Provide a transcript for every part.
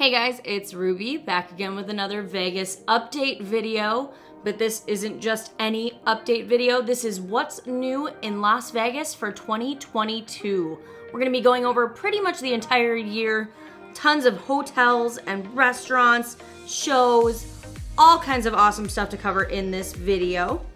Hey guys, it's Ruby back again with another Vegas update video, but this isn't just any update video. This is what's new in Las Vegas for 2022. We're gonna be going over pretty much the entire year, tons of hotels and restaurants, shows, all kinds of awesome stuff to cover in this video.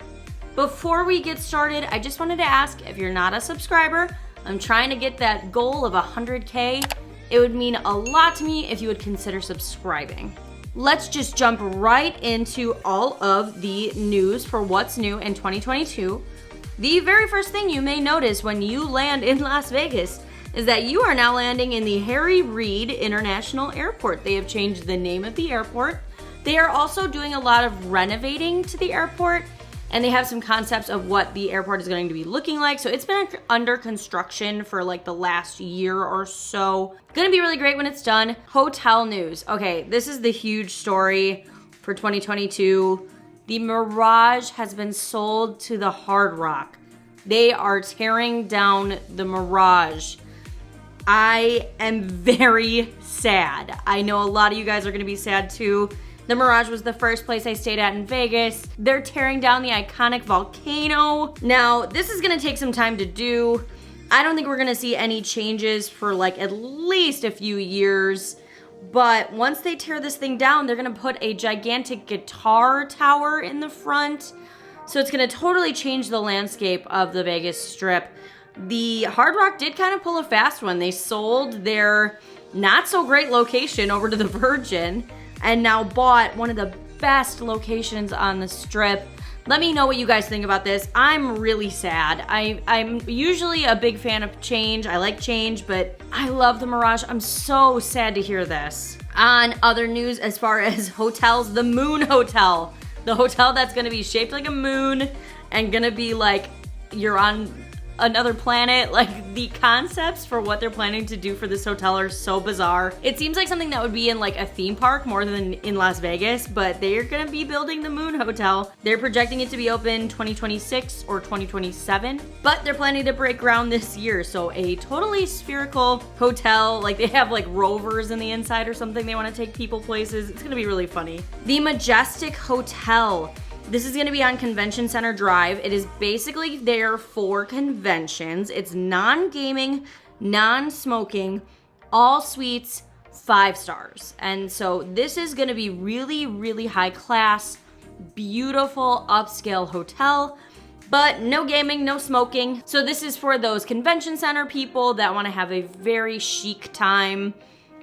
Before we get started, I just wanted to ask if you're not a subscriber, I'm trying to get that goal of 100K. It would mean a lot to me if you would consider subscribing. Let's just jump right into all of the news for what's new in 2022. The very first thing you may notice when you land in Las Vegas is that you are now landing in the Harry Reid International Airport. They have changed the name of the airport. They are also doing a lot of renovating to the airport, and they have some concepts of what the airport is going to be looking like. So it's been under construction for like the last year or so. Gonna be really great when it's done. Hotel news. Okay, this is the huge story for 2022. The Mirage has been sold to the Hard Rock. They are tearing down the Mirage. I am very sad. I know a lot of you guys are gonna be sad too. The Mirage was the first place I stayed at in Vegas. They're tearing down the iconic volcano. Now, this is gonna take some time to do. I don't think we're gonna see any changes for like at least a few years. But once they tear this thing down, they're gonna put a gigantic guitar tower in the front. So it's gonna totally change the landscape of the Vegas Strip. The Hard Rock did kind of pull a fast one. They sold their not so great location over to the Virgin and now bought one of the best locations on the Strip. Let me know what you guys think about this. I'm really sad. I'm usually a big fan of change. I like change, but I love the Mirage. I'm so sad to hear this. On other news, as far as hotels, the Moon Hotel. The hotel that's gonna be shaped like a moon and gonna be like you're on another planet. Like, the concepts for what they're planning to do for this hotel are so bizarre. It seems like something that would be in like a theme park more than in Las Vegas, but they're gonna be building the Moon Hotel. They're projecting it to be open 2026 or 2027, but they're planning to break ground this year. So a totally spherical hotel, like they have like rovers in the inside or something. They wanna take people places. It's gonna be really funny. The Majestic Hotel. This is gonna be on Convention Center Drive. It is basically there for conventions. It's non-gaming, non-smoking, all suites, 5 stars. And so this is gonna be really, really high class, beautiful, upscale hotel, but no gaming, no smoking. So this is for those convention center people that wanna have a very chic time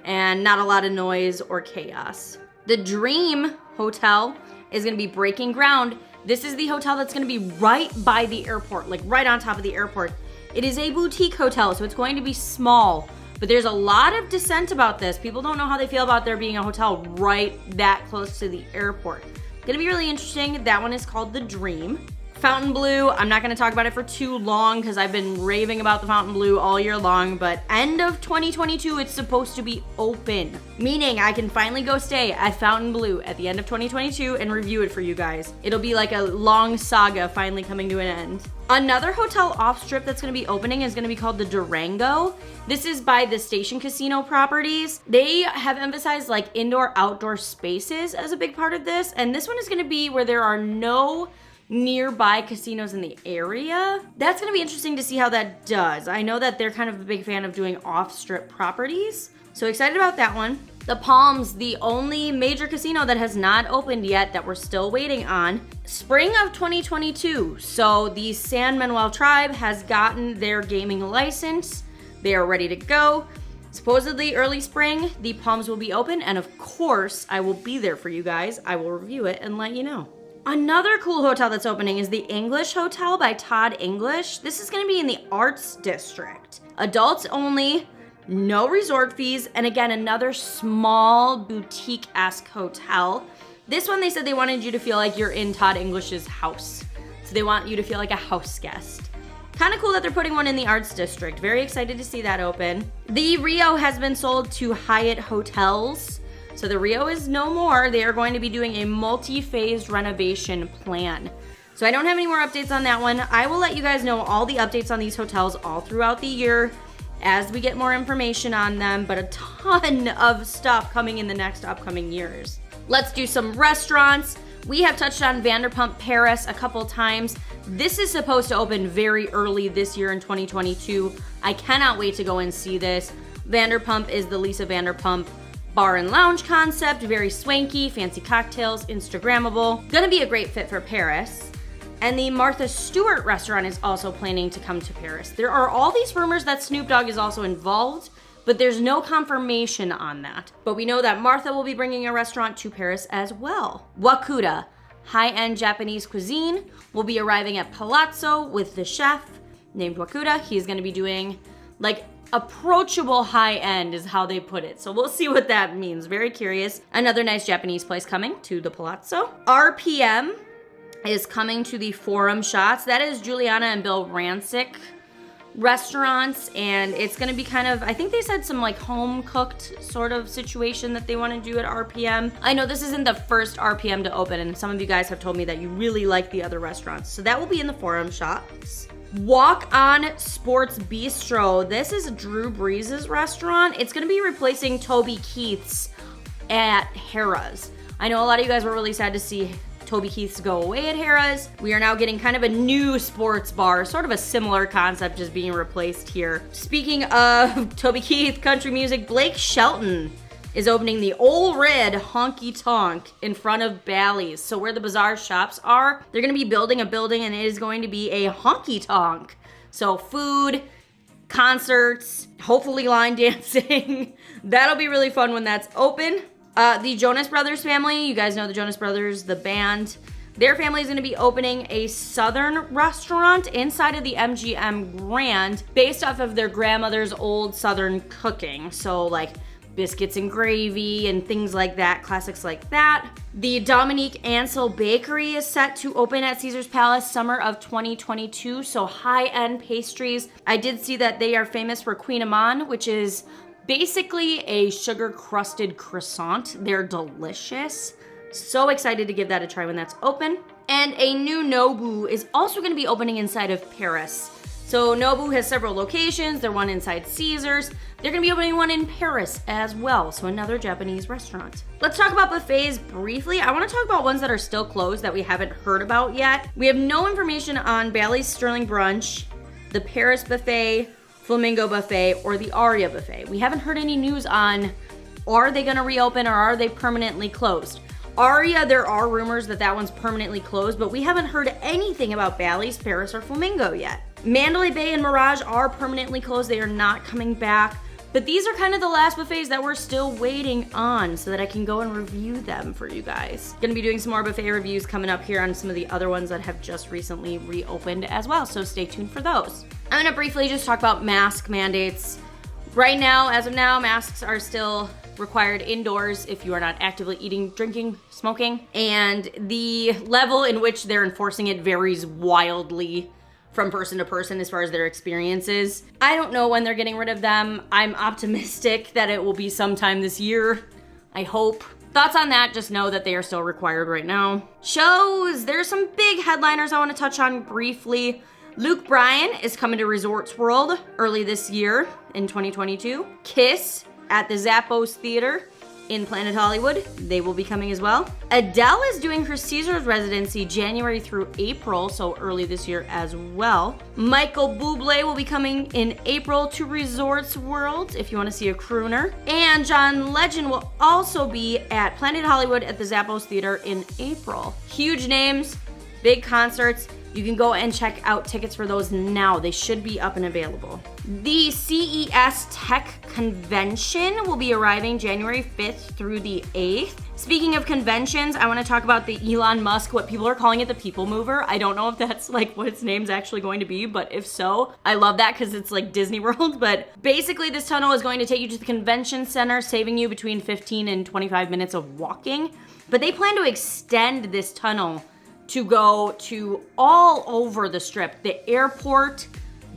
and not a lot of noise or chaos. The Dream Hotel is gonna be breaking ground. This is the hotel that's gonna be right by the airport, like right on top of the airport. It is a boutique hotel, so it's going to be small, but there's a lot of dissent about this. People don't know how they feel about there being a hotel right that close to the airport. Gonna be really interesting. That one is called the Dream. Fontainebleau, I'm not gonna talk about it for too long because I've been raving about the Fontainebleau all year long, but end of 2022, it's supposed to be open. Meaning I can finally go stay at Fontainebleau at the end of 2022 and review it for you guys. It'll be like a long saga finally coming to an end. Another hotel off-strip that's gonna be opening is gonna be called the Durango. This is by the Station Casino properties. They have emphasized like indoor-outdoor spaces as a big part of this, and this one is gonna be where there are no nearby casinos in the area. That's gonna be interesting to see how that does. I know that they're kind of a big fan of doing off-strip properties, so excited about that one. The Palms, the only major casino that has not opened yet that we're still waiting on. Spring of 2022, so the San Manuel tribe has gotten their gaming license. They are ready to go. Supposedly early spring, the Palms will be open, and of course, I will be there for you guys. I will review it and let you know. Another cool hotel that's opening is the English Hotel by Todd English. This is gonna be in the Arts District. Adults only, no resort fees, and again, another small boutique-esque hotel. This one, they said they wanted you to feel like you're in Todd English's house. So they want you to feel like a house guest. Kind of cool that they're putting one in the Arts District. Very excited to see that open. The Rio has been sold to Hyatt Hotels. So the Rio is no more. They are going to be doing a multi-phased renovation plan. So I don't have any more updates on that one. I will let you guys know all the updates on these hotels all throughout the year. as we get more information on them, but a ton of stuff coming in the next upcoming years. Let's do some restaurants. We have touched on Vanderpump Paris a couple times. This is supposed to open very early this year in 2022. I cannot wait to go and see this. Vanderpump is the Lisa Vanderpump bar and lounge concept, very swanky, fancy cocktails, Instagrammable. Gonna be a great fit for Paris. And the Martha Stewart restaurant is also planning to come to Paris. There are all these rumors that Snoop Dogg is also involved, but there's no confirmation on that. But we know that Martha will be bringing a restaurant to Paris as well. Wakuda, high-end Japanese cuisine, will be arriving at Palazzo with the chef named Wakuda. He's gonna be doing like approachable high-end is how they put it. So we'll see what that means. Very curious. Another nice Japanese place coming to the Palazzo. RPM is coming to the Forum Shots. That is Juliana and Bill Rancic restaurants, and it's gonna be kind of, I think they said some like home cooked sort of situation that they want to do at RPM. I know this isn't the first RPM to open, and some of you guys have told me that you really like the other restaurants. So that will be in the Forum Shops. Walk On Sports Bistro. This is Drew Brees' restaurant. It's gonna be replacing Toby Keith's at Harrah's. I know a lot of you guys were really sad to see Toby Keith's go away at Harrah's. We are now getting kind of a new sports bar, sort of a similar concept just being replaced here. Speaking of Toby Keith, country music, Blake Shelton is opening the Old Red Honky Tonk in front of Bally's. So where the Bazaar shops are, they're gonna be building a building and it is going to be a honky tonk. So food, concerts, hopefully line dancing. That'll be really fun when that's open. The Jonas Brothers family, you guys know the Jonas Brothers, the band. Their family is going to be opening a Southern restaurant inside of the MGM Grand based off of their grandmother's old Southern cooking. So like biscuits and gravy and things like that, classics like that. The Dominique Ansel Bakery is set to open at Caesar's Palace summer of 2022. So high-end pastries. I did see that they are famous for Queen Amman, which is basically a sugar-crusted croissant. They're delicious. So excited to give that a try when that's open. And a new Nobu is also going to be opening inside of Paris. So Nobu has several locations. There's one inside Caesars. They're going to be opening one in Paris as well. So another Japanese restaurant. Let's talk about buffets briefly. I want to talk about ones that are still closed that we haven't heard about yet. We have no information on Bally's Sterling Brunch, the Paris Buffet, Flamingo Buffet, or the Aria Buffet. We haven't heard any news on, are they gonna reopen or are they permanently closed? Aria, there are rumors that that one's permanently closed, but we haven't heard anything about Bally's, Paris, or Flamingo yet. Mandalay Bay and Mirage are permanently closed. They are not coming back. But these are kind of the last buffets that we're still waiting on so that I can go and review them for you guys. Gonna be doing some more buffet reviews coming up here on some of the other ones that have just recently reopened as well, so stay tuned for those. I'm gonna briefly just talk about mask mandates. Right now, as of now, masks are still required indoors if you are not actively eating, drinking, smoking, and the level in which they're enforcing it varies wildly from person to person as far as their experiences. I don't know when they're getting rid of them. I'm optimistic that it will be sometime this year. I hope. Thoughts on that, just know that they are still required right now. Shows, there's some big headliners I want to touch on briefly. Luke Bryan is coming to Resorts World early this year in 2022. Kiss at the Zappos Theater in Planet Hollywood. They will be coming as well. Adele is doing her Caesars residency January through April, so early this year as well. Michael Bublé will be coming in April to Resorts World if you want to see a crooner. And John Legend will also be at Planet Hollywood at the Zappos Theater in April. Huge names, big concerts. You can go and check out tickets for those now. They should be up and available. The CES Tech Convention will be arriving January 5th through the 8th. Speaking of conventions, I want to talk about the Elon Musk, what people are calling it, the People Mover. I don't know if that's like what its name's actually going to be, but if so, I love that because it's like Disney World. But basically this tunnel is going to take you to the convention center, saving you between 15 and 25 minutes of walking. But they plan to extend this tunnel to go to all over the strip, the airport,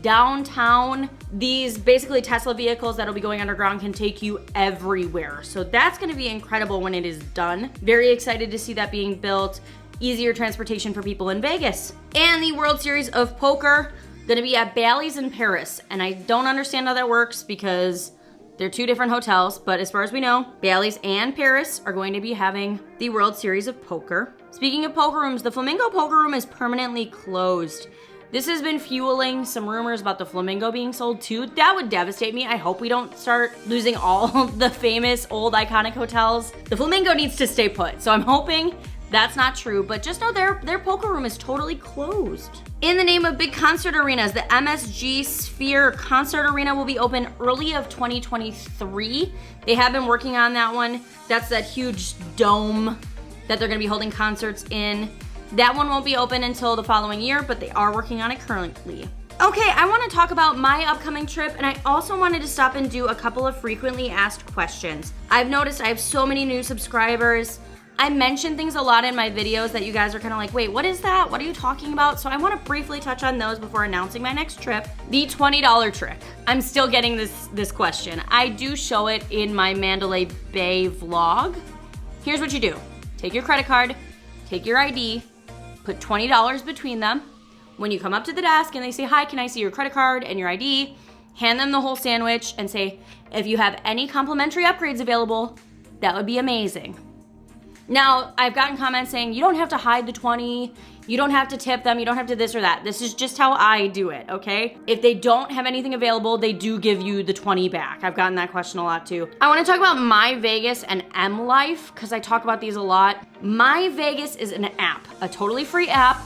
downtown. These basically Tesla vehicles that'll be going underground can take you everywhere. So that's gonna be incredible when it is done. Very excited to see that being built. Easier transportation for people in Vegas. And the World Series of Poker gonna be at Bally's in Paris. And I don't understand how that works because they're two different hotels, but as far as we know, Bally's and Paris are going to be having the World Series of Poker. Speaking of poker rooms, the Flamingo Poker Room is permanently closed. This has been fueling some rumors about the Flamingo being sold too. That would devastate me. I hope we don't start losing all the famous old iconic hotels. The Flamingo needs to stay put, so I'm hoping that's not true, but just know their poker room is totally closed. In the name of big concert arenas, the MSG Sphere Concert Arena will be open early of 2023. They have been working on that one. That's that huge dome that they're gonna be holding concerts in. That one won't be open until the following year, but they are working on it currently. Okay, I wanna talk about my upcoming trip, and I also wanted to stop and do a couple of frequently asked questions. I've noticed I have so many new subscribers. I mention things a lot in my videos that you guys are kind of like, wait, what is that? What are you talking about? So I want to briefly touch on those before announcing my next trip. The $20 trick. I'm still getting this question. I do show it in my Mandalay Bay vlog. Here's what you do. Take your credit card, take your ID, put $20 between them. When you come up to the desk and they say, hi, can I see your credit card and your ID? Hand them the whole sandwich and say, if you have any complimentary upgrades available, that would be amazing. Now, I've gotten comments saying, you don't have to hide the 20, you don't have to tip them, you don't have to this or that. This is just how I do it, okay? If they don't have anything available, they do give you the 20 back. I've gotten that question a lot too. I wanna talk about My Vegas and M Life, because I talk about these a lot. My Vegas is an app, a totally free app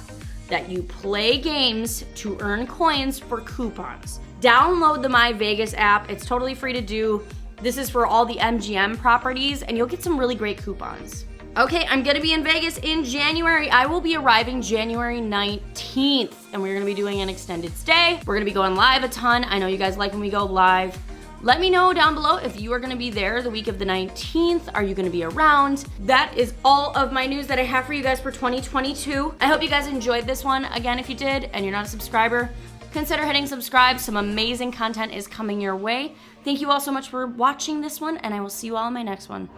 that you play games to earn coins for coupons. Download the My Vegas app, it's totally free to do. This is for all the MGM properties, and you'll get some really great coupons. Okay, I'm gonna be in Vegas in January. I will be arriving January 19th, and we're gonna be doing an extended stay. We're gonna be going live a ton. I know you guys like when we go live. Let me know down below if you are gonna be there the week of the 19th. Are you gonna be around? That is all of my news that I have for you guys for 2022. I hope you guys enjoyed this one. Again, if you did and you're not a subscriber, consider hitting subscribe. Some amazing content is coming your way. Thank you all so much for watching this one, and I will see you all in my next one.